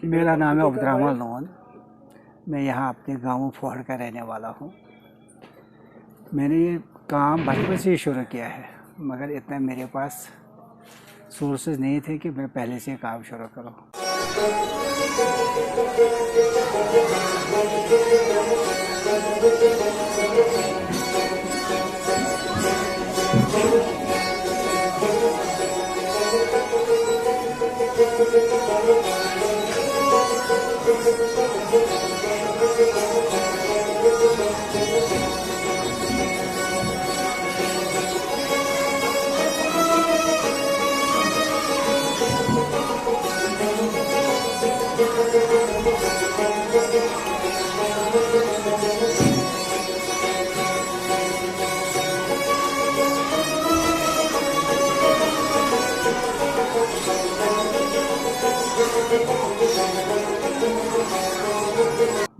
मेरा नाम है अब्दुर्रहमान लोन। मैं यहाँ अपने गाँव फोहड़ का रहने वाला हूँ। मैंने ये काम बचपन से ही शुरू किया है, मगर इतना मेरे पास सोर्सेज नहीं थे कि मैं पहले से काम शुरू करूँ।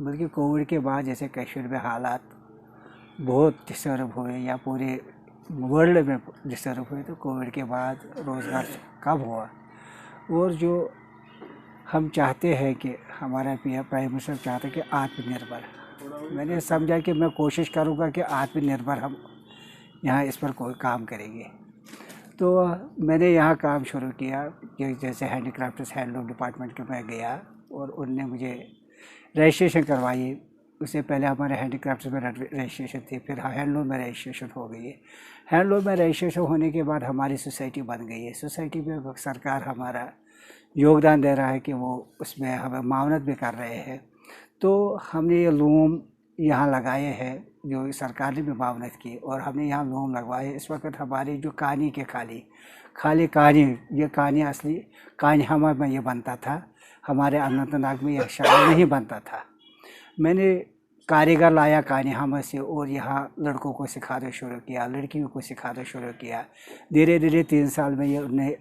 बल्कि कोविड के बाद जैसे कश्मीर में हालात बहुत डिस्टर्ब हुए या पूरे वर्ल्ड में डिस्टर्ब हुए, तो कोविड के बाद रोज़गार कम हुआ। और जो हम चाहते हैं कि हमारा प्राइम मिनिस्टर चाहते हैं कि आत्मनिर्भर, मैंने समझा कि मैं कोशिश करूंगा कि आत्मनिर्भर हम यहाँ इस पर कोई काम करेंगे। तो मैंने यहाँ काम शुरू किया कि जैसे हैंडीक्राफ्ट हैंडलूम डिपार्टमेंट के मैं गया और उनने मुझे रजिस्ट्रेशन करवाई। उससे पहले हमारे हैंडीक्राफ्ट में रजिस्ट्रेशन थी, फिर हैंडलूम में रजिस्ट्रेशन हो गई है। हैंडलूम में रजिस्ट्रेशन होने के बाद हमारी सोसाइटी बन गई है। सोसाइटी में सरकार हमारा योगदान दे रहा है कि वो उसमें हमें मावनत भी कर रहे हैं। तो हमने ये लूम यहाँ लगाए हैं, जो सरकार ने भी मावनत की, और हमने यहाँ लूम लगवाए। इस वक्त हमारी जो कहानी के खाली कहानी, ये कहानी असली कहानी हमारे में ये बनता था, हमारे अनंतनाग में यह शहर नहीं बनता था। मैंने कारीगर लाया कान्हामा से और यहाँ लड़कों को सिखाना शुरू किया, लड़कियों को सिखाना शुरू किया। धीरे धीरे 3 साल में ये उन्हें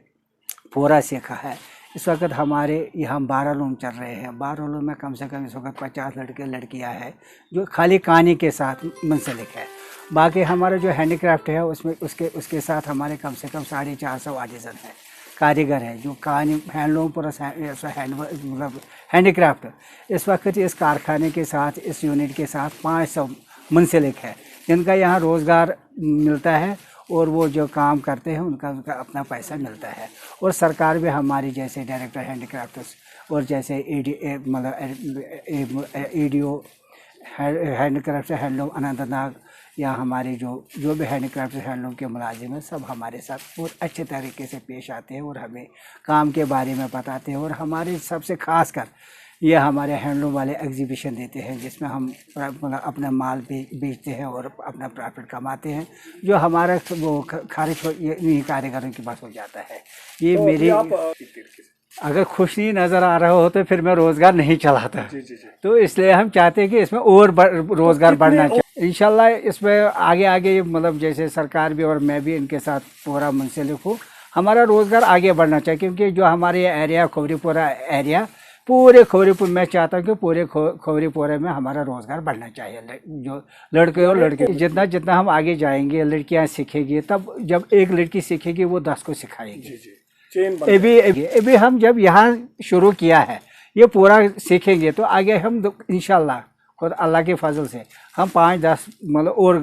पूरा सीखा है। इस वक्त हमारे यहाँ 12 लूम चल रहे हैं। 12 लूम में कम से कम इस वक्त 50 लड़के लड़कियाँ हैं जो खाली कहानी के साथ मुंसलिक है। बाकी हमारा जो हैंडीक्राफ्ट है उसमें उसके साथ हमारे कम से कम 450 आर्टिजन हैं, कारीगर है जो कहानी हैंडलूम पर मतलब हैंडीक्राफ्ट। इस वक्त इस कारखाने के साथ, इस यूनिट के साथ 500 मुंसलिक है जिनका यहाँ रोज़गार मिलता है और वो जो काम करते हैं उनका अपना पैसा मिलता है। और सरकार भी हमारी जैसे डायरेक्टर हैंडीक्राफ्ट्स और जैसे EDO हैंडीक्राफ्ट हैंडलूम अनंतनाग या हमारे जो भी हैंडीक्राफ्ट हैंडलूम के मुलाजिम हैं, सब हमारे साथ बहुत अच्छे तरीके से पेश आते हैं और हमें काम के बारे में बताते हैं। और हमारे सबसे ख़ास कर ये हमारे हैंडलूम वाले एग्जीबिशन देते हैं जिसमें हम मतलब अपना माल बेचते हैं और अपना प्रॉफिट कमाते हैं, जो हमारा वो खारिज इन्हीं कारीगरों के पास हो जाता है। ये तो मेरी अगर खुश नहीं नज़र आ रहा हो तो फिर मैं रोज़गार नहीं चलाता। जी। तो इसलिए हम चाहते हैं कि इसमें और रोज़गार बढ़ना चाहिए। इंशाल्लाह इसमें आगे मतलब जैसे सरकार भी और मैं भी इनके साथ पूरा मुंसलिक हूँ, हमारा रोज़गार आगे बढ़ना चाहिए। क्योंकि जो हमारे एरिया खौरीपुरा एरिया, पूरे खौरीपुर, मैं चाहता हूँ कि पूरे खौरीपुरे में हमारा रोज़गार बढ़ना चाहिए। जो लड़के और लड़के जितना हम आगे जाएंगे, लड़कियाँ सीखेंगी, तब जब एक लड़की सीखेगी वो 10 को सिखाएगी। अभी हम जब यहाँ शुरू किया है, ये पूरा सीखेंगे तो आगे हम इंशाल्लाह खुद अल्लाह के फजल से हम 5-10 मतलब और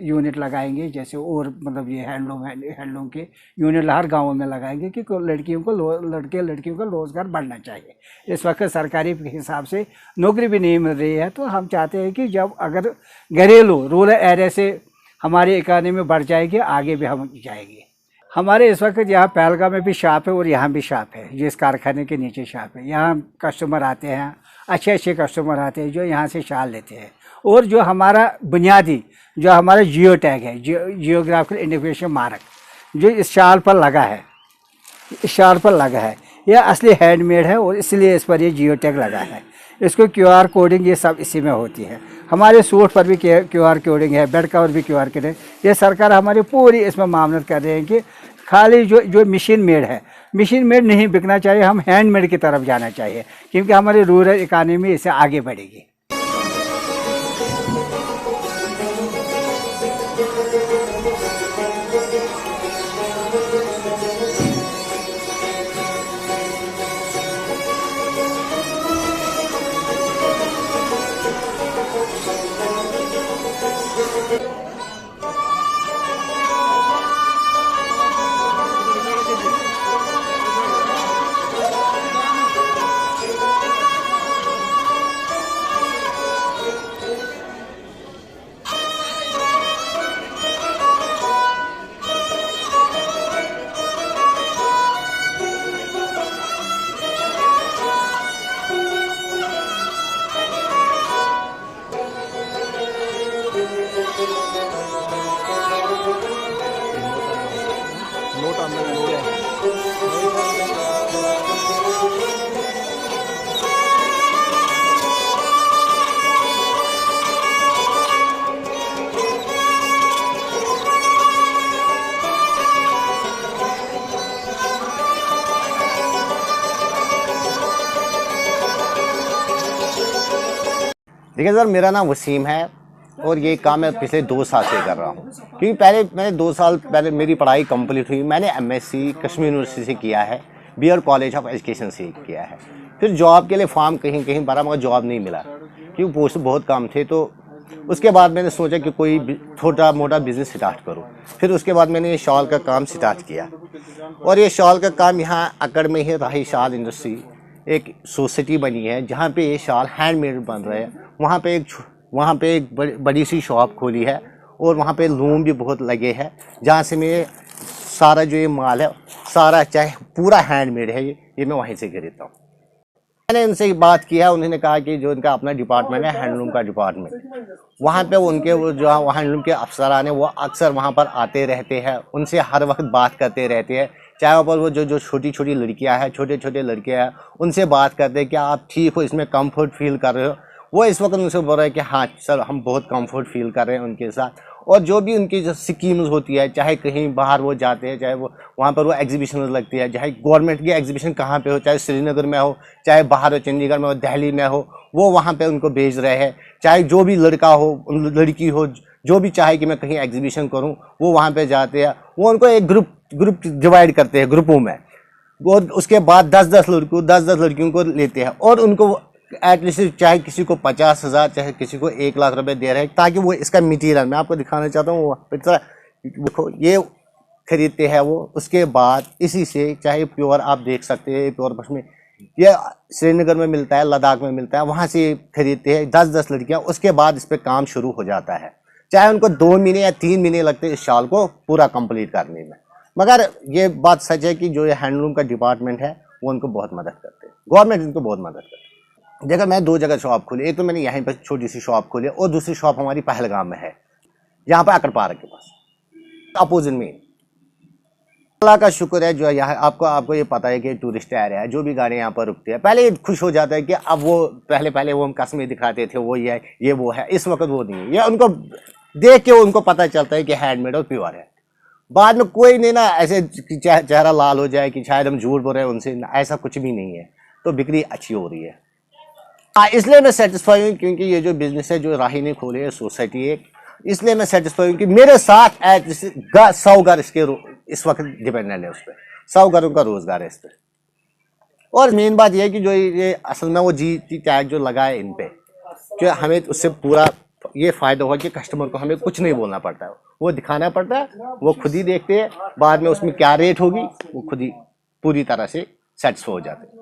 यूनिट लगाएंगे। जैसे और मतलब ये हैंडलूम के यूनिट हर गाँव में लगाएंगे कि लड़कियों को रोज़गार बढ़ना चाहिए। इस वक्त सरकारी हिसाब से नौकरी भी नहीं मिल रही है, तो हम चाहते हैं कि जब अगर घरेलू रूरल एरिया से हमारी इकानमी बढ़ जाएगी, आगे भी हम जाएंगे। हमारे इस वक्त यहाँ पहलगाम में भी शॉप है और यहाँ भी शॉप है, जो इस कारखाने के नीचे शॉप है। यहाँ कस्टमर आते हैं, अच्छे कस्टमर आते हैं जो यहाँ से शाल लेते हैं। और जो हमारा बुनियादी जो हमारा जियो टैग है, जियोग्राफिकल इंडिकेशन मार्क, जो इस शाल पर लगा है, यह असली हैंडमेड है और इसलिए इस पर ये जियो टैग लगा है। इसको QR कोडिंग ये सब इसी में होती है। हमारे सूट पर भी QR कोडिंग है, बेड कवर भी QR कोडिंग। ये सरकार हमारी पूरी इसमें मामलत कर रहे हैं कि खाली जो मशीन मेड नहीं बिकना चाहिए, हम हैंडमेड की तरफ जाना चाहिए, क्योंकि हमारी रूरल इकानमी इससे आगे बढ़ेगी। देखिए सर, मेरा नाम वसीम है और ये काम मैं पिछले 2 साल से कर रहा हूँ। क्योंकि पहले मैंने 2 साल पहले मेरी पढ़ाई कंप्लीट हुई, मैंने एमएससी कश्मीर यूनिवर्सिटी से किया है, बीआर कॉलेज ऑफ एजुकेशन से किया है। फिर जॉब के लिए फॉर्म कहीं कहीं भरा मगर जॉब नहीं मिला क्योंकि पोस्ट बहुत कम थे। तो उसके बाद मैंने सोचा कि कोई छोटा मोटा बिजनेस स्टार्ट करूँ। फिर उसके बाद मैंने ये शॉल का काम स्टार्ट किया और ये शॉल का काम यहाँ अकड़ में ही राही शाल इंडस्ट्री एक सोसाइटी बनी है जहाँ पे ये शाल हैंडमेड बन रहे हैं। वहाँ पे एक बड़ी सी शॉप खोली है और वहाँ पे लूम भी बहुत लगे हैं जहाँ से मैं सारा जो ये माल है सारा चाहे पूरा हैंडमेड है ये मैं वहीं से खरीदता हूँ। मैंने उनसे बात किया, उन्होंने कहा कि जो उनका अपना डिपार्टमेंट है हैंडलूम का डिपार्टमेंट, वहाँ पे उनके वो जो हैंडलूम के अफसरान हैं वो अक्सर वहाँ पर आते रहते हैं, उनसे हर वक्त बात करते रहते हैं। चाहे वहाँ पर वो जो छोटी छोटी लड़कियाँ हैं, छोटे छोटे लड़के हैं, उनसे बात करते हैं कि आप ठीक हो, इसमें कंफर्ट फील कर रहे हो। वो इस वक्त उनसे बोल रहे हैं कि हाँ सर हम बहुत कंफर्ट फील कर रहे हैं उनके साथ। और जो भी उनकी जो स्कीम्स होती है, चाहे कहीं बाहर वो जाते हैं, चाहे वो वहाँ पर वो एग्जीबिशन लगती है, चाहे गवर्नमेंट की एग्जीबिशन कहाँ पे हो, चाहे श्रीनगर में हो, चाहे बाहर हो, चंडीगढ़ में हो, दिल्ली में हो, वो वहाँ पे उनको भेज रहे हैं। चाहे जो भी लड़का हो, लड़की हो, जो भी चाहे कि मैं कहीं एग्जीबिशन करूँ, वो वहाँ पे जाते हैं। वो उनको एक ग्रुप डिवाइड करते हैं ग्रुपों में और उसके बाद 10-10 लड़कियों को लेते हैं और उनको एटलीस्ट चाहे किसी को 50,000 चाहे किसी को 1 लाख रुपए दे रहे हैं ताकि वो इसका मटीरियल मैं आपको दिखाना चाहता हूँ। देखो ये खरीदते हैं वो, उसके बाद इसी से चाहे प्योर आप देख सकते हैं, प्योर पश्मीना ये श्रीनगर में मिलता है, लद्दाख में मिलता है, वहाँ से खरीदते हैं 10-10 लड़कियाँ। उसके बाद इस पर काम शुरू हो जाता है, चाहे उनको 2 महीने या 3 महीने लगते हैं इस शाल को पूरा कंप्लीट करने में। मगर ये बात सच है कि जो ये हैंडलूम का डिपार्टमेंट है वो उनको बहुत मदद करते हैं, गवर्नमेंट इनको बहुत मदद करती है। देखो मैं 2 जगह शॉप खोली, एक तो मैंने यहीं पर छोटी सी शॉप खोली और दूसरी शॉप हमारी पहलगाम में है, यहाँ पर अकड़ पार्क के पास अपोजिट में। अल्लाह का शुक्र है जो यहाँ आपको ये पता है कि टूरिस्ट एरिया है, जो भी गाड़ियाँ यहाँ पर रुकती है। पहले खुश हो जाता है कि अब वो पहले वो हम कस्में दिखाते थे, वो ये वो है, इस वक्त वो नहीं है। ये उनको देख के उनको पता चलता है कि हैंडमेड और प्योर है। बाद में कोई नहीं ना ऐसे चेहरा लाल हो जाए कि शायद हम झूठ बोल रहे हैं उनसे, ऐसा कुछ भी नहीं है। तो बिक्री अच्छी हो रही है। इसलिए मैं सेटिस्फाई हूँ क्योंकि ये जो बिजनेस है जो राही ने खोले है सोसाइटी एक, इसलिए मैं सेटिस्फाई हूँ कि मेरे साथ 100 घर इसके इस वक्त डिपेंडेंट है उस पर, 100 घरों का रोजगार है इस पर। और मेन बात यह है कि जो ये असल में वो जीएसटी टैग जो लगा है इन पे, जो हमें उससे पूरा ये फ़ायदा हुआ कि कस्टमर को हमें कुछ नहीं बोलना पड़ता है, वो दिखाना पड़ता है, वो खुद ही देखते हैं। बाद में उसमें क्या रेट होगी वो खुद ही पूरी तरह से सेटिस्फाई हो जाते हैं।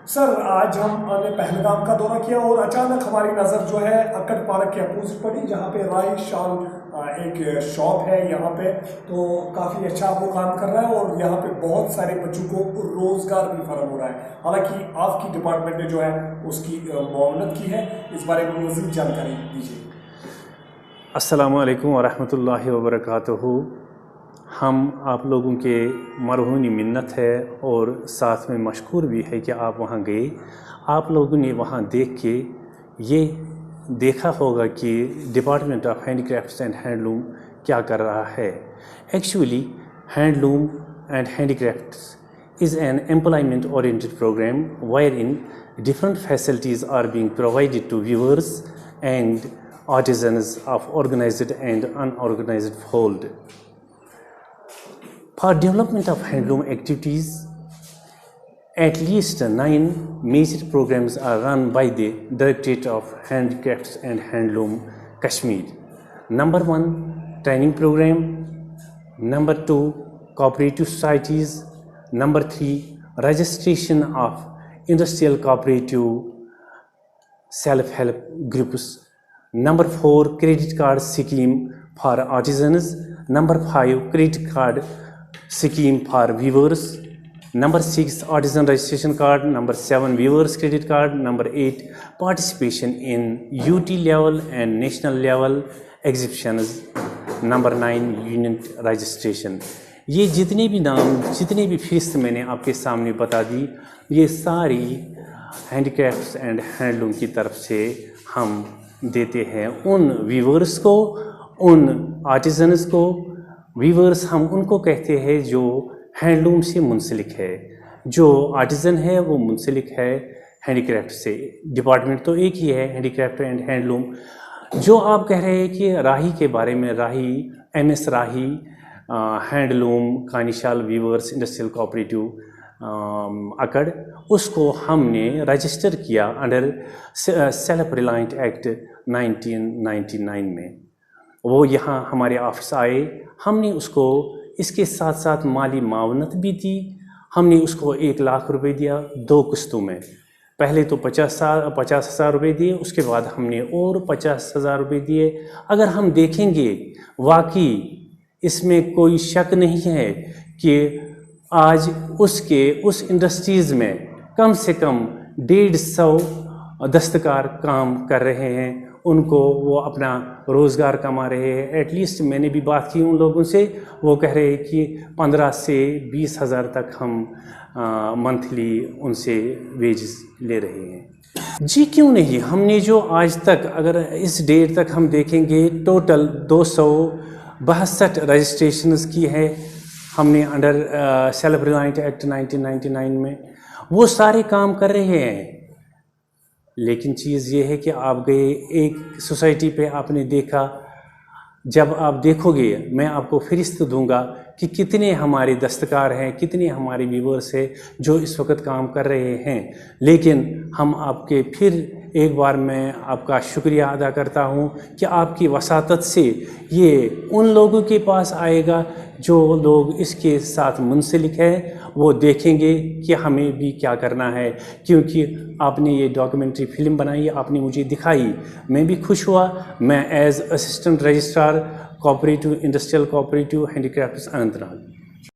सर आज हमने पहलगाम का दौरा किया और अचानक हमारी नज़र जो है अक्कड़ पार्क के अपोजिट पड़ी, जहाँ पे राई शाल एक शॉप है यहाँ पे। तो काफ़ी अच्छा वो काम कर रहा है और यहाँ पे बहुत सारे बच्चों को रोज़गार भी फराहम हो रहा है। हालांकि आपकी डिपार्टमेंट ने जो है उसकी मुआवनत की है, इस बारे में मज़ीद जानकारी दीजिए। अस्सलामु अलैकुम वरहमतुल्लाहि वबरकातुहू। हम आप लोगों के मरहूनी मिन्नत है और साथ में मशकूर भी है कि आप वहाँ गए। आप लोगों ने वहाँ देख के ये देखा होगा कि department of handicrafts and handloom क्या कर रहा है। Actually handloom and handicrafts is an employment oriented program wherein different facilities are being provided to viewers and artisans of organized and unorganized field. For development of handloom activities, at least 9 major programs are run by the Directorate of Handicrafts and Handloom, Kashmir. Number 1, training program. Number 2, cooperative societies. Number 3, registration of industrial cooperative self-help groups. Number 4, credit card scheme for artisans. Number 5, credit card scheme for weavers. Number 6, artisan registration card. Number 7, weavers credit card. Number 8, participation in UT level and national level exhibitions. Number 9, unit registration. ये जितने भी नाम, जितने भी fees मैंने आपके सामने बता दी, ये सारी हैंडीक्राफ्ट्स एंड हैंडलूम की तरफ से हम देते हैं उन वीवर्स को, उन आर्टिजन्स को। वीवर्स हम उनको कहते हैं जो हैंडलूम से मुंसलिक है, जो आर्टिजन है वो मुंसलिक है हैंडीक्राफ्ट से। डिपार्टमेंट तो एक ही है, हैंडीक्राफ्ट एंड हैंडलूम। जो आप कह रहे हैं कि राही के बारे में, राही MS राही हैंडलूम कानीशाल वीवर्स इंडस्ट्रियल कोऑपरेटिव अकड़, उसको हमने रजिस्टर किया अंडर सेल्फ रिलायंट एक्ट 1999 में। वो यहाँ हमारे ऑफिस आए, हमने उसको इसके साथ साथ माली मावनत भी दी। हमने उसको 1 लाख रुपए दिया 2 किस्तों में। पहले तो 50,000 रुपये दिए, उसके बाद हमने और 50,000 रुपये दिए। अगर हम देखेंगे, वाकई इसमें कोई शक नहीं है कि आज उस इंडस्ट्रीज़ में कम से कम 150 दस्तकार काम कर रहे हैं, उनको वो अपना रोज़गार कमा रहे हैं। एटलीस्ट मैंने भी बात की उन लोगों से, वो कह रहे हैं कि 15 से 20 हज़ार तक हम मंथली उनसे वेजेस ले रहे हैं। जी क्यों नहीं, हमने जो आज तक, अगर इस डेट तक हम देखेंगे, टोटल 262 रजिस्ट्रेशंस की है हमने अंडर सेल्फ रिलायंट एक्ट 1999 में। वो सारे काम कर रहे हैं। लेकिन चीज़ ये है कि आप गए एक सोसाइटी पे, आपने देखा, जब आप देखोगे, मैं आपको फहरिस्त दूंगा कि कितने हमारे दस्तकार हैं, कितने हमारे वीवर्स हैं जो इस वक्त काम कर रहे हैं। लेकिन हम आपके फिर एक बार मैं आपका शुक्रिया अदा करता हूं कि आपकी वसातत से ये उन लोगों के पास आएगा जो लोग इसके साथ मुंसलिक हैं। वो देखेंगे कि हमें भी क्या करना है, क्योंकि आपने ये डॉक्यूमेंट्री फिल्म बनाई, आपने मुझे दिखाई, मैं भी खुश हुआ। मैं as assistant registrar cooperative industrial cooperative handicrafts Anantnag.